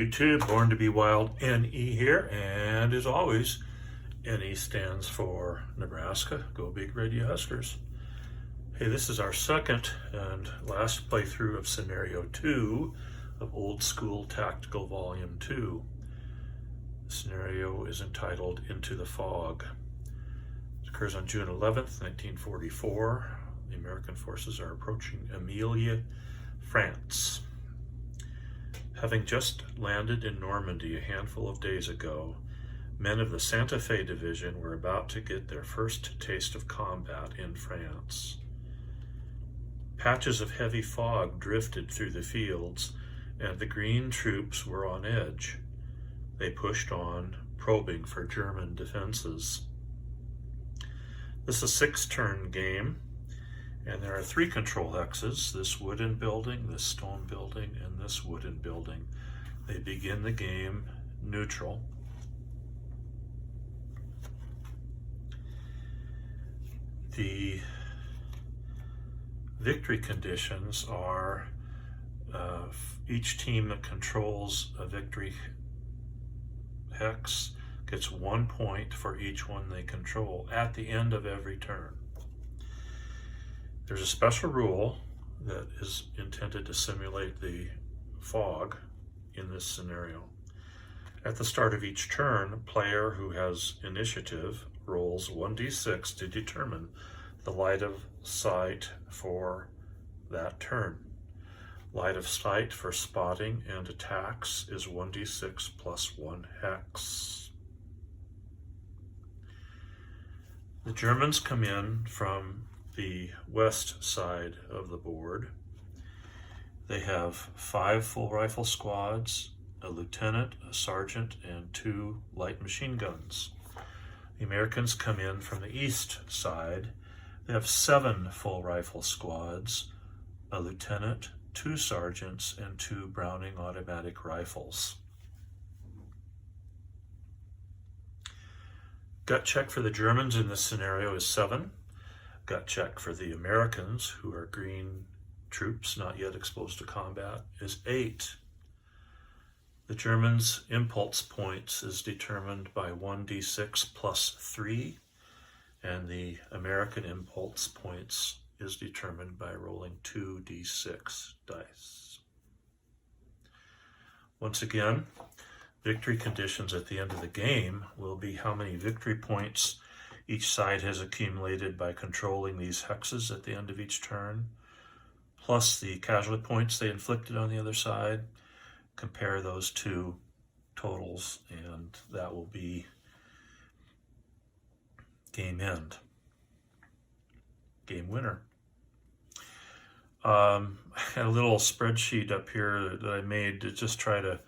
YouTube, Born to be Wild, NE here, and as always, NE stands for Nebraska. Go Big Red You Huskers. Hey, this is our second and last playthrough of Scenario 2 of Old School Tactical Volume 2. The scenario is entitled Into the Fog. It occurs on June 11th, 1944. The American forces are approaching Emilia, France. Having just landed in Normandy a handful of days ago, men of the Santa Fe Division were about to get their first taste of combat in France. Patches of heavy fog drifted through the fields, and the green troops were on edge. They pushed on, probing for German defenses. This is a 6-turn game, and there are 3 control hexes: this wooden building, this stone building, and this wooden building. They begin the game neutral. The victory conditions are each team that controls a victory hex gets 1 point for each one they control at the end of every turn. There's a special rule that is intended to simulate the fog in this scenario. At the start of each turn, a player who has initiative rolls 1d6 to determine the line of sight for that turn. Line of sight for spotting and attacks is 1d6 plus 1 hex. The Germans come in from the west side of the board. They have 5 full rifle squads, a lieutenant, a sergeant, and 2 light machine guns. The Americans come in from the east side. They have 7 full rifle squads, a lieutenant, 2 sergeants, and 2 Browning automatic rifles. Gut check for the Germans in this scenario is 7. Gut check for the Americans, who are green troops not yet exposed to combat, is 8. The Germans' impulse points is determined by 1d6 plus 3, and the American impulse points is determined by rolling 2d6 dice. Once again, victory conditions at the end of the game will be how many victory points each side has accumulated by controlling these hexes at the end of each turn, plus the casualty points they inflicted on the other side. Compare those two totals, and that will be game end, game winner. I had a little spreadsheet up here that I made to just try to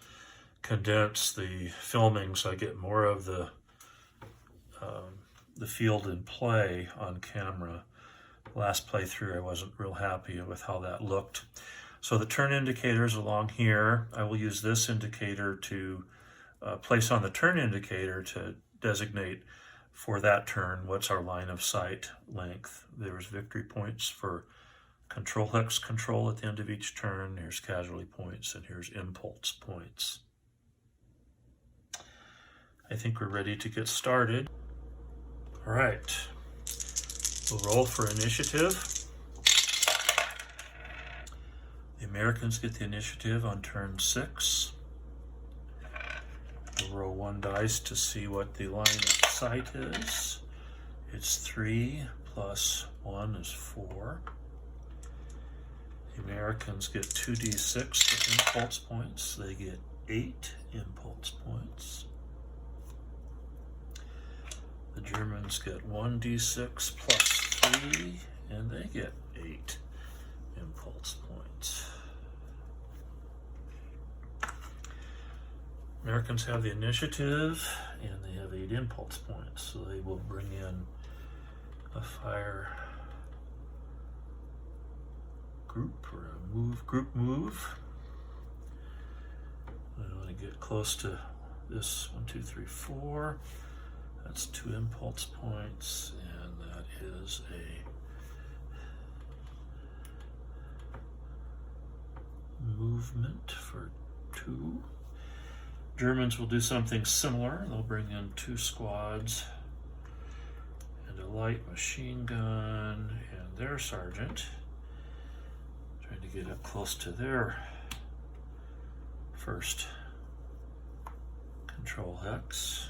condense the filming so I get more of the field in play on camera. Last playthrough, I wasn't real happy with how that looked. So the turn indicators along here, I will use this indicator to place on the turn indicator to designate for that turn what's our line of sight length. There's victory points for control hex control at the end of each turn. Here's casualty points, and here's impulse points. I think we're ready to get started. All right, we'll roll for initiative. The Americans get the initiative on turn 6. We'll roll 1 dice to see what the line of sight is. It's 3 plus 1 is 4. The Americans get 2d6 for impulse points. They get 8 impulse points. The Germans get 1d6 plus 3, and they get 8 impulse points. Americans have the initiative, and they have 8 impulse points, so they will bring in a fire group or a group move. I want to get close to this 1, 2, 3, 4. That's 2 impulse points, and that is a movement for 2. Germans will do something similar. They'll bring in 2 squads and a light machine gun and their sergeant, trying to get up close to their first control hex.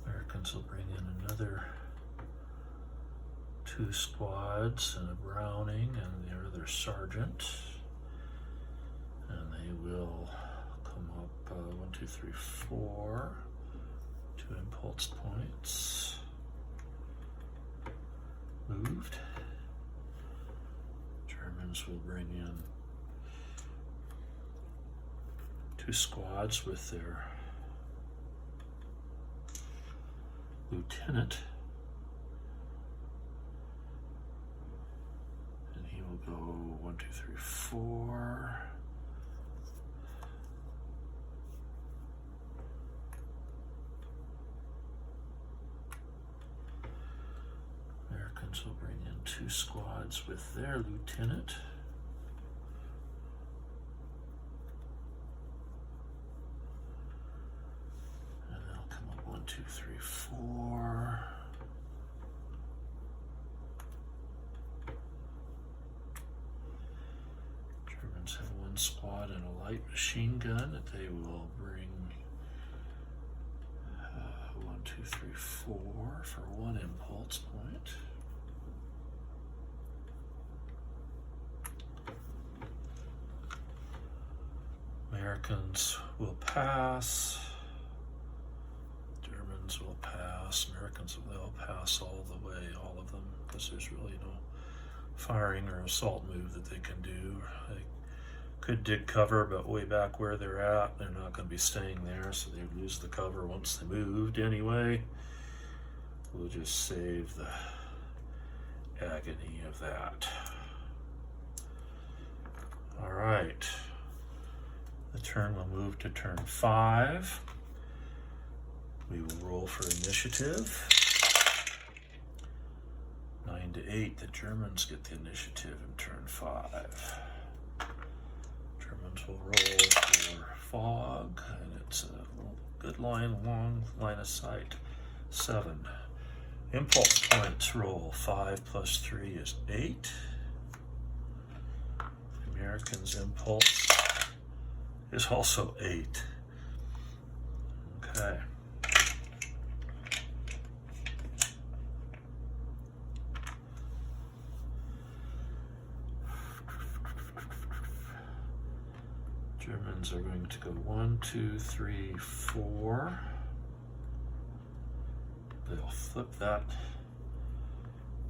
Americans will bring in another 2 squads and a Browning and their other sergeant, and they will come up 1, 2, 3, 4, 2 impulse points. Moved. Germans will bring in 2 squads with their lieutenant, and he will go 1, 2, 3, 4. Americans will bring in 2 squads with their lieutenant. And they'll come up 1, 2, 3, 4. Germans have 1 squad and a light machine gun that they will bring 1, 2, 3, 4 for 1 impulse point. Americans will pass. Germans will pass. Americans will pass all the way, all of them, because there's really no firing or assault move that they can do. They could dig cover, but way back where they're at, they're not going to be staying there, so they lose the cover once they moved anyway. We'll just save the agony of that. All right. The turn will move to turn 5. We will roll for initiative. 9 to 8, the Germans get the initiative in turn 5. Germans will roll for fog, and it's a good line, long line of sight. 7. Impulse points roll. 5 plus 3 is 8. Americans' impulse is also 8. Okay. Germans are going to go 1, 2, 3, 4. They'll flip that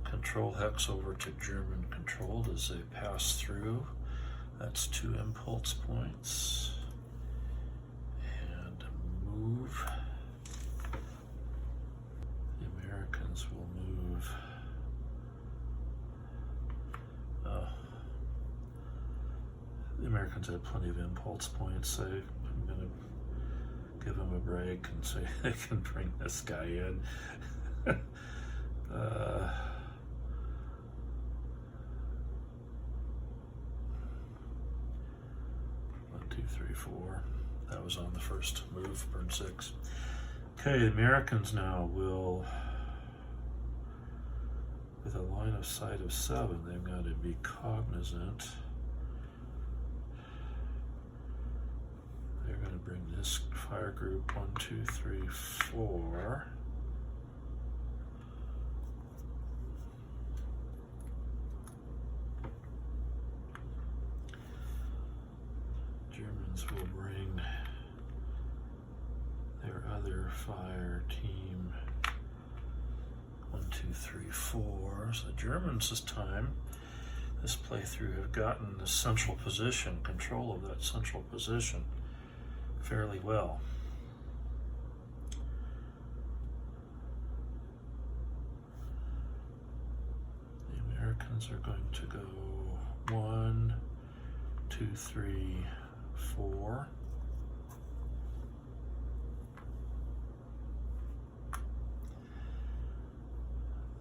control hex over to German controlled as they pass through. That's 2 impulse points. And move. The Americans will move. The Americans have plenty of impulse points. I'm going to give them a break and say they can bring this guy in. 2, 3, 4. That was on the first move, burn 6. Okay, the Americans now will, with a line of sight of 7, they've got to be cognizant. They're going to bring this fire group 1, 2, 3, 4. Germans will bring their other fire team 1, 2, 3, 4. So the Germans this time, this playthrough, have gotten the central position, control of that central position fairly well. The Americans are going to go 1, 2, 3, 4.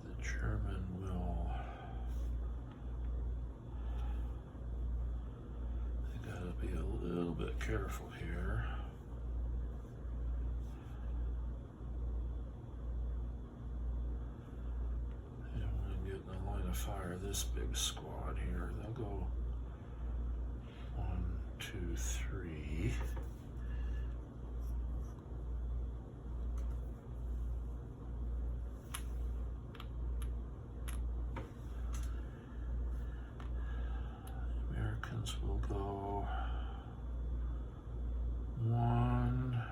The German will be a little bit careful here. I don't want to get in the line of fire this big squad here. They'll go 1, 2, 3. Americans will go 1,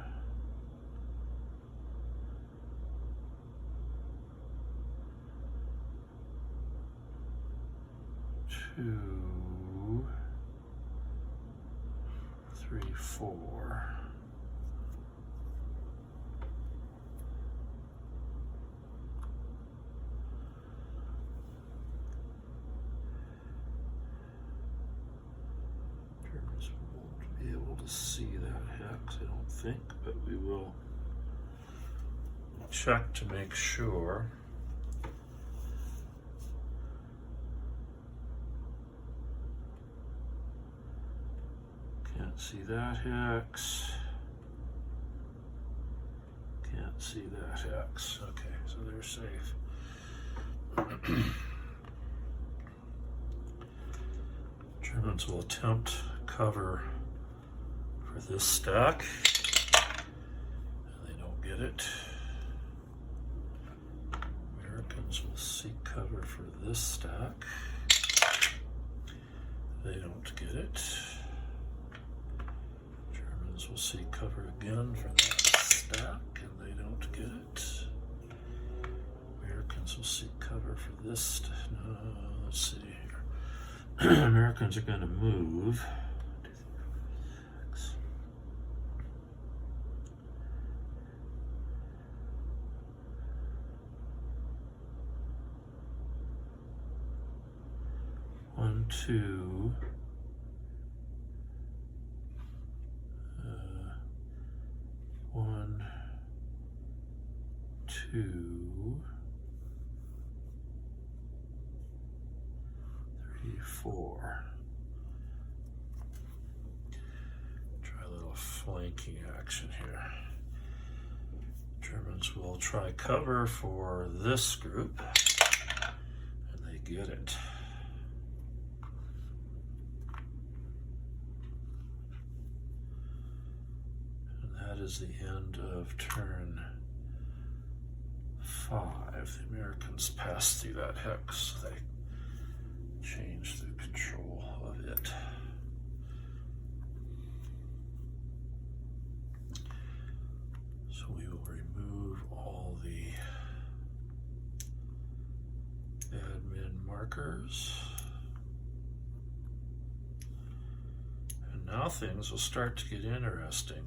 2, 3, 4. Germans won't be able to see that hex, I don't think, but we will check to make sure. Can't see that hex. Can't see that hex. Okay, so they're safe. Germans will attempt cover for this stack. They don't get it. Americans will seek cover for this stack. They don't get it. Germans will seek cover again for that stack, and they don't get it. Americans will seek cover for this. No, let's see here. Americans are going to move. 1, 2. 1, 2, 3, 4. Try a little flanking action here. Germans will try cover for this group, and they get it. That is the end of turn 5. The Americans passed through that hex. They changed the control of it. So we will remove all the admin markers. And now things will start to get interesting.